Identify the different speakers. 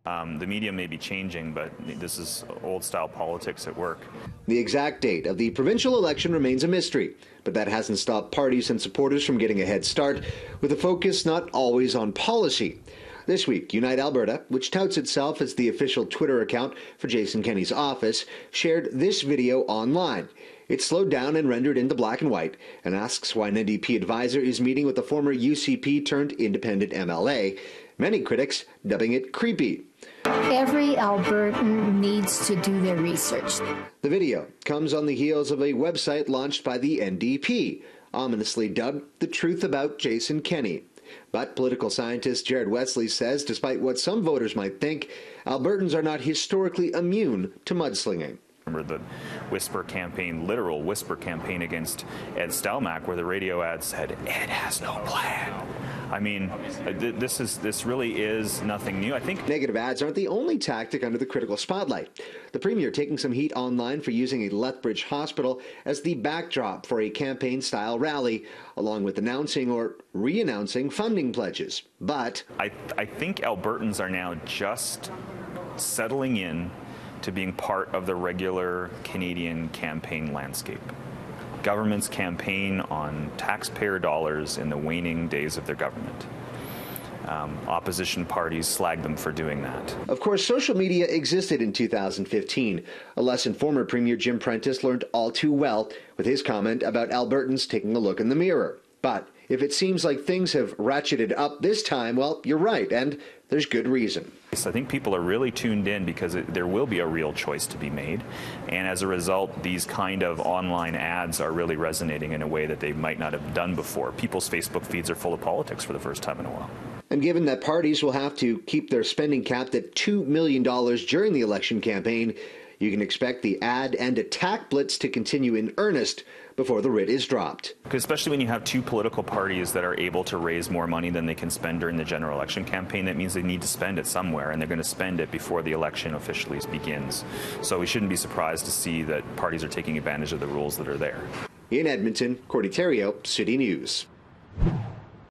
Speaker 1: The media may be changing, but this is old-style politics at work.
Speaker 2: The exact date of the provincial election remains a mystery, but that hasn't stopped parties and supporters from getting a head start, with a focus not always on policy. This week, Unite Alberta, which touts itself as the official Twitter account for Jason Kenney's office, shared this video online. It's slowed down and rendered into black and white, and asks why an NDP advisor is meeting with a former UCP-turned-independent MLA, many critics dubbing it creepy.
Speaker 3: Every Albertan needs to do their research.
Speaker 2: The video comes on the heels of a website launched by the NDP, ominously dubbed The Truth About Jason Kenney. But political scientist Jared Wesley says despite what some voters might think, Albertans are not historically immune to mudslinging.
Speaker 1: Remember the whisper campaign, literal whisper campaign against Ed Stelmach, where the radio ad said, "Ed has no plan." I mean, this really is nothing new. I think
Speaker 2: negative ads aren't the only tactic under the critical spotlight. The Premier taking some heat online for using a Lethbridge hospital as the backdrop for a campaign-style rally, along with announcing or re-announcing funding pledges. But
Speaker 1: I think Albertans are now just settling in to being part of the regular Canadian campaign landscape. Governments campaign on taxpayer dollars in the waning days of their government. Opposition parties slag them for doing that.
Speaker 2: Of course, social media existed in 2015, a lesson former Premier Jim Prentice learned all too well with his comment about Albertans taking a look in the mirror. But if it seems like things have ratcheted up this time, well, you're right, and there's good reason.
Speaker 1: So I think people are really tuned in because there will be a real choice to be made. And as a result, these kind of online ads are really resonating in a way that they might not have done before. People's Facebook feeds are full of politics for the first time in a while.
Speaker 2: And given that parties will have to keep their spending capped at $2 million during the election campaign, you can expect the ad and attack blitz to continue in earnest before the writ is dropped.
Speaker 1: Especially when you have two political parties that are able to raise more money than they can spend during the general election campaign, that means they need to spend it somewhere, and they're going to spend it before the election officially begins. So we shouldn't be surprised to see that parties are taking advantage of the rules that are there.
Speaker 2: In Edmonton, Cordy Theriault, City News.